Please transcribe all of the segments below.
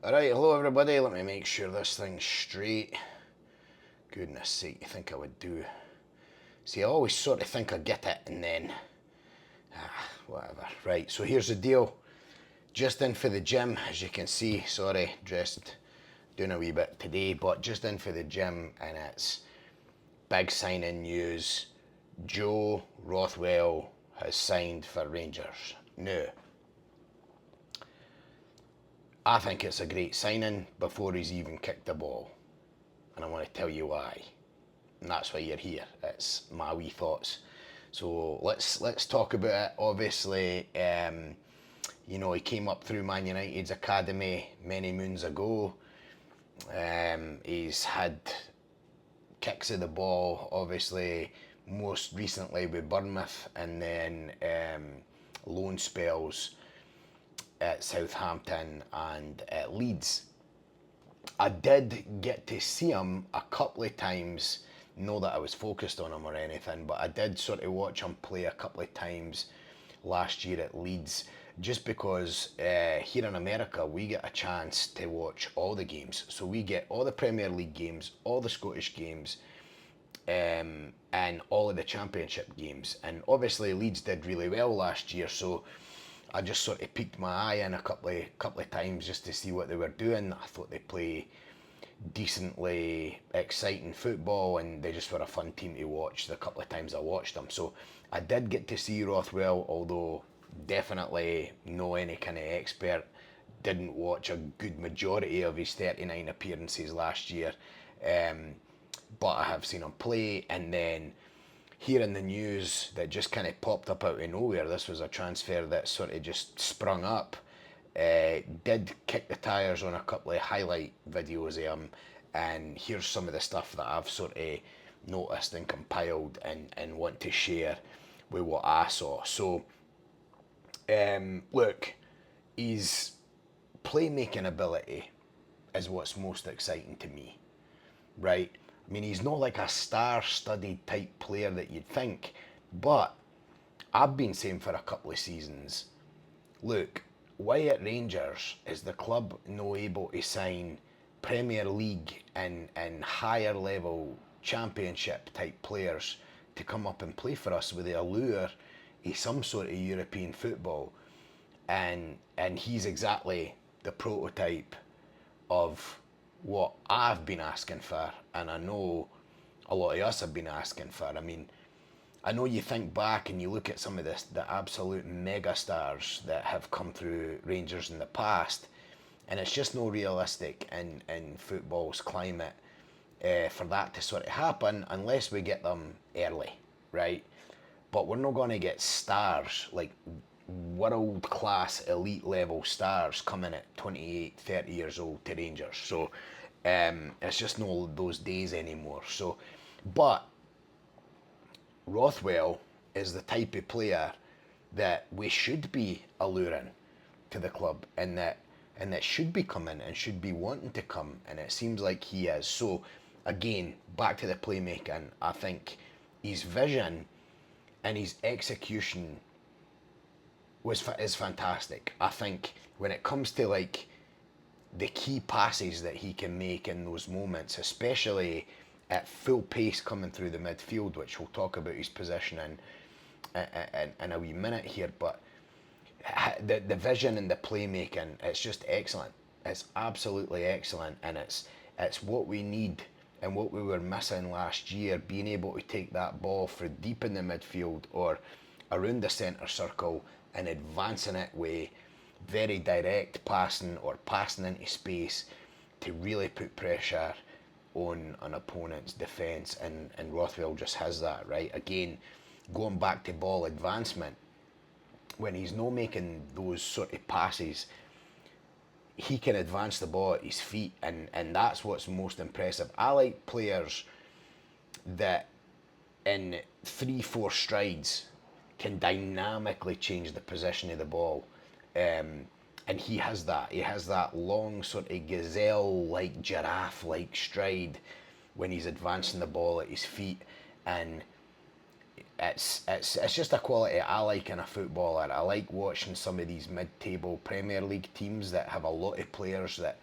Alright, hello everybody. Let me make sure this thing's straight. Goodness sake, you think I would do. See, I always sort of think I get it and then. Whatever. Right, so here's the deal. Just in for the gym, as you can see. Sorry, dressed doing a wee bit today, but just in for the gym, and it's big signing news. Joe Rothwell has signed for Rangers. Now, I think it's a great signing before he's even kicked the ball. And I want to tell you why. And that's why you're here. It's my wee thoughts. So let's talk about it. Obviously, he came up through Man United's academy many moons ago. He's had kicks of the ball, obviously, most recently with Bournemouth, and then loan spells at Southampton and at Leeds. I did get to see him a couple of times. Know that I was focused on him or anything, but I did sort of watch him play a couple of times last year at Leeds, just because here in America we get a chance to watch all the games. So we get all the Premier League games, all the Scottish games, and all of the Championship games. And obviously Leeds did really well last year, so I just sort of peeked my eye in a couple of times just to see what they were doing. I thought they play decently exciting football, and they just were a fun team to watch the couple of times I watched them. So I did get to see Rothwell, although definitely no any kind of expert. Didn't watch a good majority of his 39 appearances last year, but I have seen him play. And then hearing the news that just kind of popped up out of nowhere, this was a transfer that sort of just sprung up. Did kick the tyres on a couple of highlight videos of him, and here's some of the stuff that I've sort of noticed and compiled and want to share with what I saw. So, look, his playmaking ability is what's most exciting to me, right? I mean, he's not like a star-studded type player that you'd think, but I've been saying for a couple of seasons, look, why at Rangers is the club no able to sign Premier League and higher level Championship type players to come up and play for us with the allure of some sort of European football? And he's exactly the prototype of what I've been asking for, and I know a lot of us have been asking for. I mean, I know you think back and you look at some of the absolute mega stars that have come through Rangers in the past, and it's just no realistic in football's climate for that to sort of happen unless we get them early, right? But we're not going to get stars like world class elite level stars coming at 28, 30 years old to Rangers. So it's just no those days anymore. So, but Rothwell is the type of player that we should be alluring to the club, and that should be coming and should be wanting to come, and it seems like he is. So again, back to the playmaking, I think his vision and his execution is fantastic. I think when it comes to like the key passes that he can make in those moments, especially at full pace coming through the midfield, which we'll talk about his position in a wee minute here, but the vision and the playmaking, it's just excellent. It's absolutely excellent, and it's what we need and what we were missing last year, being able to take that ball for deep in the midfield or around the centre circle and advancing it with very direct passing or passing into space to really put pressure on an opponent's defence, and Rothwell just has that, right? Again, going back to ball advancement, when he's not making those sort of passes, he can advance the ball at his feet, and that's what's most impressive. I like players that in 3-4 strides can dynamically change the position of the ball. And he has that. He has that long sort of gazelle-like, giraffe-like stride when he's advancing the ball at his feet. And it's just a quality I like in a footballer. I like watching some of these mid-table Premier League teams that have a lot of players that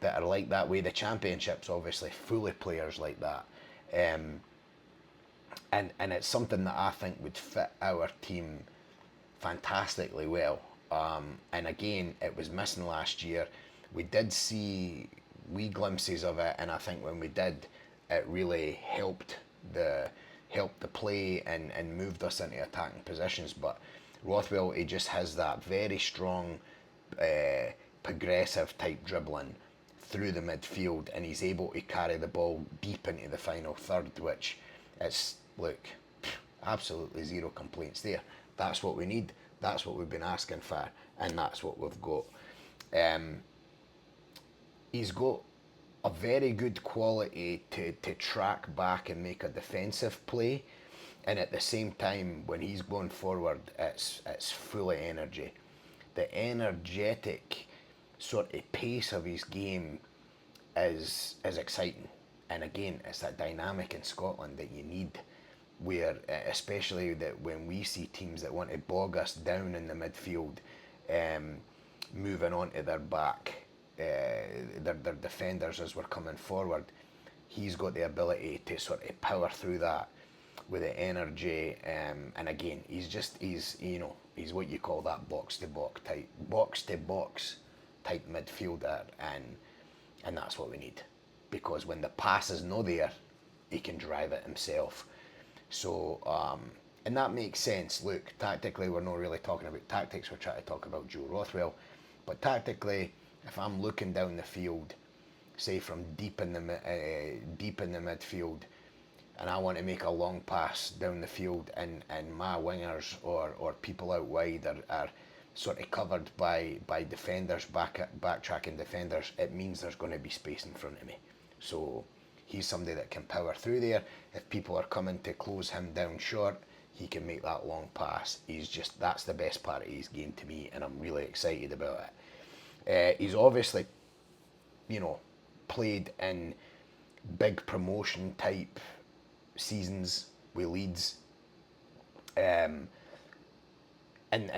are like that way. The Championship's obviously full of players like that, and it's something that I think would fit our team fantastically well. And again, it was missing last year. We did see wee glimpses of it, and I think when we did, it really helped the play and moved us into attacking positions. But Rothwell, he just has that very strong, progressive type dribbling through the midfield, and he's able to carry the ball deep into the final third, which is, look, absolutely zero complaints there. That's what we need. That's what we've been asking for, and that's what we've got. Um, he's got a very good quality to track back and make a defensive play, and at the same time, when he's going forward, it's full of energy. The energetic sort of pace of his game is exciting, and again, it's that dynamic in Scotland that you need. Where especially that when we see teams that want to bog us down in the midfield, moving on to their back, their defenders as we're coming forward, he's got the ability to sort of power through that with the energy, and again, he's what you call that box to box type midfielder, and that's what we need, because when the pass is no there, he can drive it himself. So, and that makes sense. Look, tactically, we're not really talking about tactics. We're trying to talk about Joe Rothwell. But tactically, if I'm looking down the field, say from deep in the midfield, and I want to make a long pass down the field, and my wingers or people out wide are sort of covered by defenders, backtracking defenders, it means there's going to be space in front of me. So he's somebody that can power through there. If people are coming to close him down short, he can make that long pass. That's the best part of his game to me, and I'm really excited about it. He's obviously, played in big promotion type seasons with Leeds. And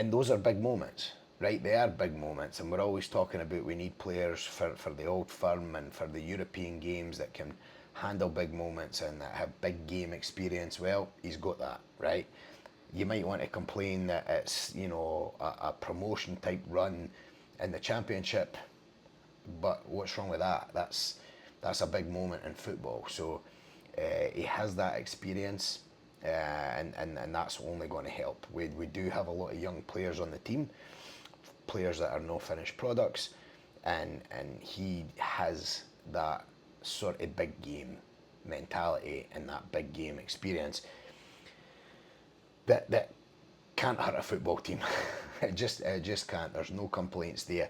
those are big moments, right? They are big moments, and we're always talking about we need players for the old firm and for the European games that can handle big moments and that have big game experience. Well, he's got that, right? You might want to complain that it's, a promotion type run in the Championship, but what's wrong with that? That's a big moment in football. So he has that experience, and that's only going to help. We do have a lot of young players on the team, players that are no finished products, and he has that sort of big game mentality and that big game experience that can't hurt a football team. it just can't. There's no complaints there.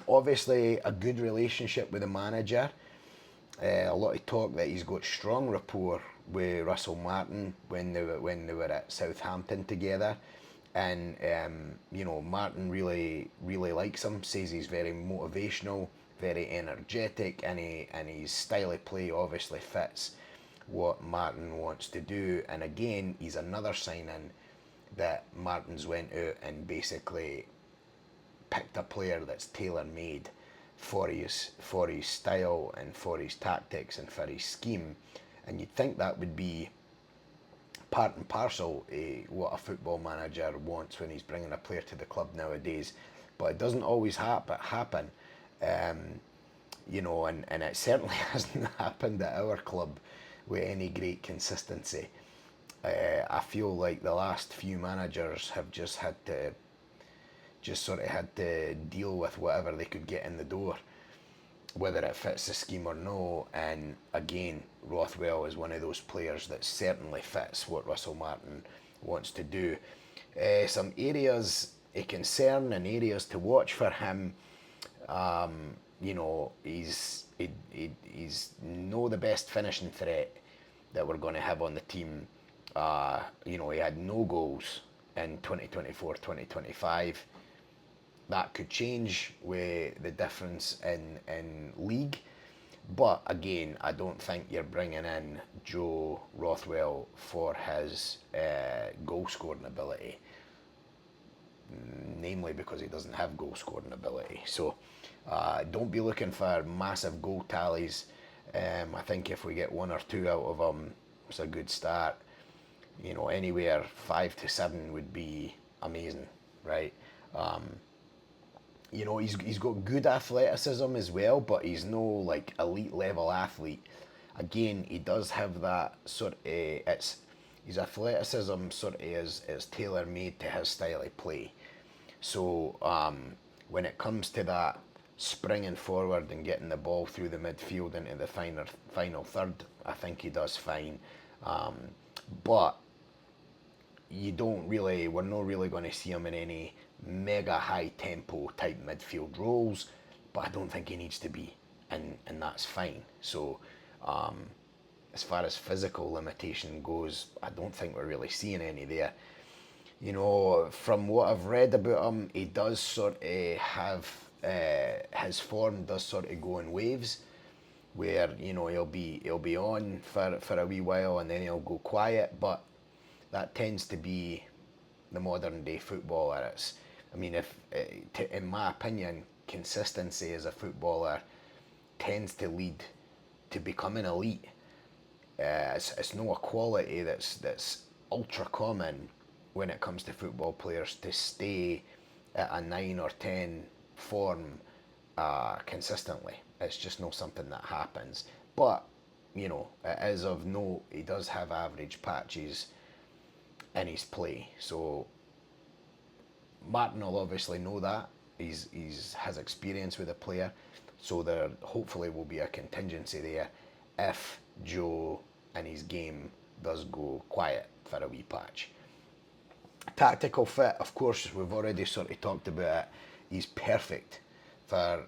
Obviously, a good relationship with the manager. A lot of talk that he's got strong rapport with Russell Martin when they were at Southampton together, and Martin really likes him. Says he's very motivational, very energetic, and his style of play obviously fits what Martin wants to do. And again, he's another signing that Martin's went out and basically picked a player that's tailor made for his style and for his tactics and for his scheme. And you'd think that would be part and parcel what a football manager wants when he's bringing a player to the club nowadays. But it doesn't always happen. And it certainly hasn't happened at our club with any great consistency. I feel like the last few managers have just sort of had to deal with whatever they could get in the door, whether it fits the scheme or no. And again, Rothwell is one of those players that certainly fits what Russell Martin wants to do. Some areas of concern and areas to watch for him. He's no the best finishing threat that we're going to have on the team. He had no goals in 2024-2025. That could change with the difference in league, But again, I don't think you're bringing in Joe Rothwell for his goal scoring ability, namely because he doesn't have goal scoring ability. So don't be looking for massive goal tallies. I think if we get one or two out of him, it's a good start. You know, anywhere 5 to 7 would be amazing, right? You know, he's got good athleticism as well, but he's no like elite level athlete. Again, he does have that sort of it's his athleticism sort of is tailor made to his style of play. So when it comes to that springing forward and getting the ball through the midfield into the final third, I think he does fine. Um, but we're not really going to see him in any mega high tempo type midfield roles, but I don't think he needs to be, and that's fine. So, as far as physical limitation goes, I don't think we're really seeing any there. You know, from what I've read about him, he does sort of have his form does sort of go in waves, where you know he'll be on for a wee while and then he'll go quiet, but that tends to be the modern day footballer. I mean, if in my opinion, consistency as a footballer tends to lead to becoming elite. It's no a quality that's ultra common when it comes to football players to stay at a 9 or 10 form consistently. It's just not something that happens. But you know, it is of note he does have average patches in his play. So Martin will obviously know that. He's has experience with a player, so there hopefully will be a contingency there if Joe and his game does go quiet for a wee patch. Tactical fit, of course, we've already sort of talked about it. He's perfect for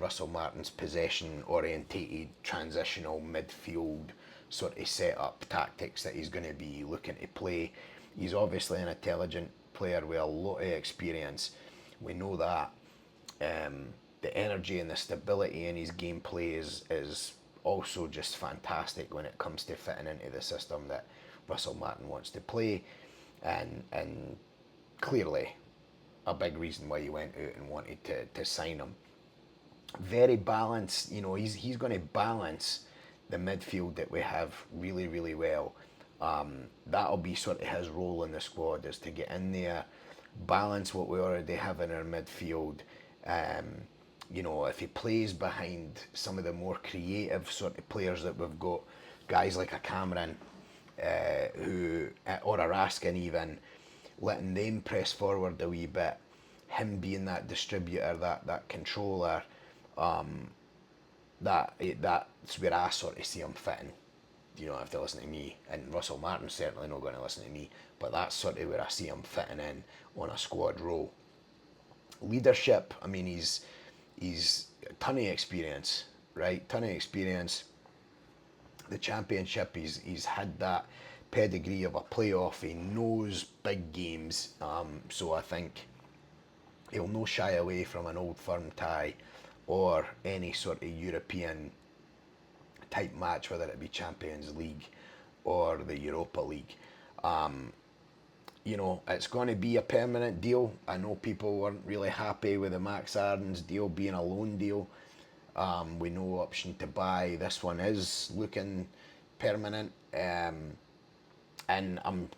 Russell Martin's possession orientated transitional midfield sort of setup tactics that he's going to be looking to play. He's obviously an intelligent player with a lot of experience. We know that. The energy and the stability in his gameplay is also just fantastic when it comes to fitting into the system that Russell Martin wants to play, and clearly a big reason why he went out and wanted to sign him. Very balanced, you know, he's going to balance the midfield that we have really well. That'll be sort of his role in the squad, is to get in there, balance what we already have in our midfield. Um, you know, if he plays behind some of the more creative sort of players that we've got, guys like a Cameron, who or a Raskin even, letting them press forward a wee bit, him being that distributor, that controller, that's where I sort of see him fitting. You don't have to listen to me, and Russell Martin's certainly not going to listen to me, but that's sort of where I see him fitting in on a squad role. Leadership, I mean, he's a ton of experience, right? Ton of experience. The championship, he's had that pedigree of a playoff. He knows big games, so I think he'll no shy away from an old firm tie or any sort of European type match, whether it be Champions League or the Europa League. You know, it's going to be a permanent deal. I know people weren't really happy with the Max Arden's deal being a loan deal. With no option to buy. This one is looking permanent, and I'm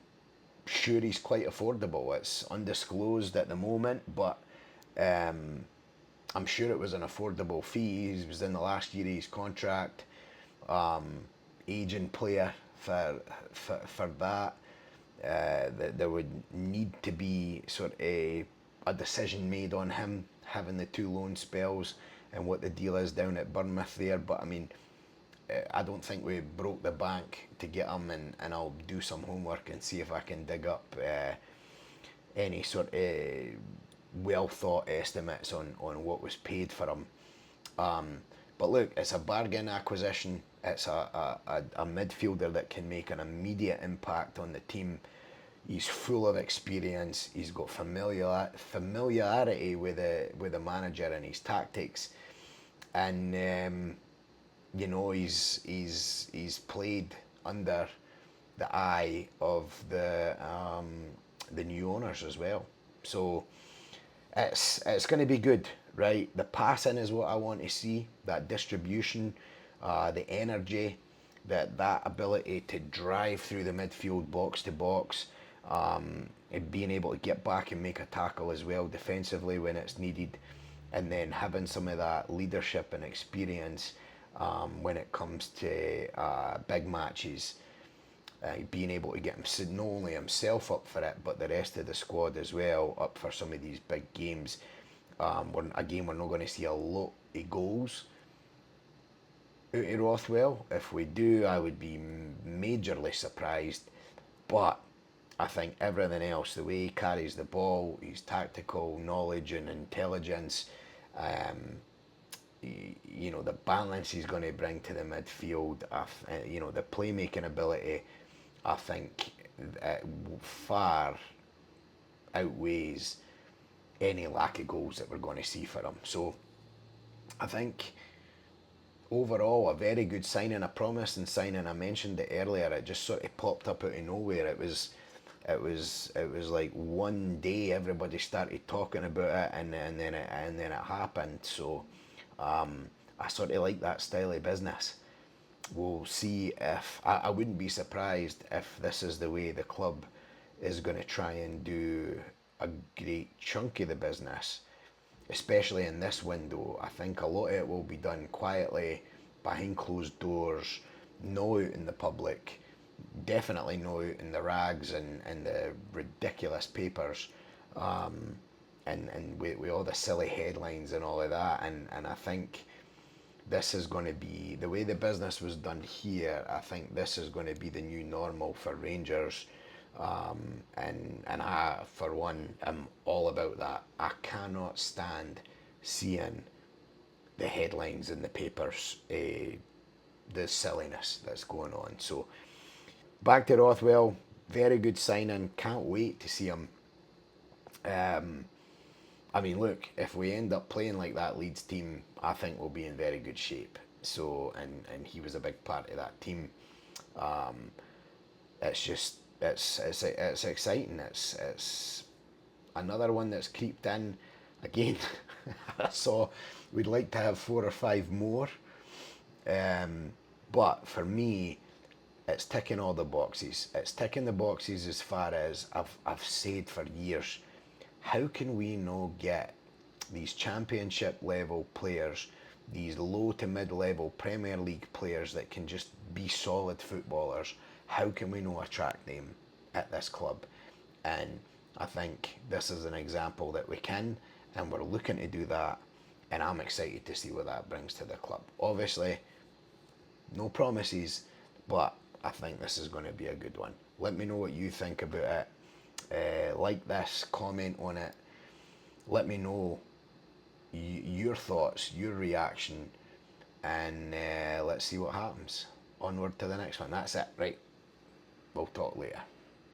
sure he's quite affordable. It's undisclosed at the moment, but I'm sure it was an affordable fee. He was in the last year of his contract. Aging player for that. That there would need to be sort of a decision made on him having the 2 loan spells and what the deal is down at Bournemouth there. But I mean, I don't think we broke the bank to get him, and I'll do some homework and see if I can dig up any sort of well thought estimates on what was paid for him. But look, it's a bargain acquisition. It's a midfielder that can make an immediate impact on the team. He's full of experience. He's got familiarity with the manager and his tactics, and you know, he's played under the eye of the new owners as well. So it's going to be good, right? The passing is what I want to see. That distribution, the energy, that ability to drive through the midfield box to box, and being able to get back and make a tackle as well defensively when it's needed, and then having some of that leadership and experience when it comes to big matches, being able to get not only himself up for it, but the rest of the squad as well up for some of these big games. We're not going to see a lot of goals out of Rothwell. If we do, I would be majorly surprised. But I think everything else, the way he carries the ball, his tactical knowledge and intelligence, um, you know, the balance he's going to bring to the midfield, you know, the playmaking ability, I think far outweighs any lack of goals that we're going to see for him. So I think overall a very good signing, a promising signing. I mentioned it earlier. It just sort of popped up out of nowhere. It was like one day everybody started talking about it, and then it happened. So I sort of like that style of business. We'll see if I wouldn't be surprised if this is the way the club is going to try and do a great chunk of the business, especially in this window. I think a lot of it will be done quietly, behind closed doors, no out in the public, definitely no out in the rags and the ridiculous papers, and with all the silly headlines and all of that. And I think this is going to be the way the business was done here. I think this is going to be the new normal for Rangers, and I, for one, am all about that. I cannot stand seeing the headlines in the papers, the silliness that's going on. So back to Rothwell, very good signing. Can't wait to see him. I mean, look, if we end up playing like that Leeds team, I think we'll be in very good shape. So, and he was a big part of that team. It's just it's exciting. It's another one that's creeped in. Again, I saw we'd like to have 4 or 5 more, but for me, it's ticking all the boxes. It's ticking the boxes as far as I've said for years. How can we not get these championship level players, these low to mid level Premier League players that can just be solid footballers? How can we not attract them at this club? And I think this is an example that we can, and we're looking to do that. And I'm excited to see what that brings to the club. Obviously, no promises, but I think this is going to be a good one. Let me know what you think about it. Like this, comment on it. Let me know your thoughts, your reaction, and let's see what happens. Onward to the next one. That's it, right? We'll talk later.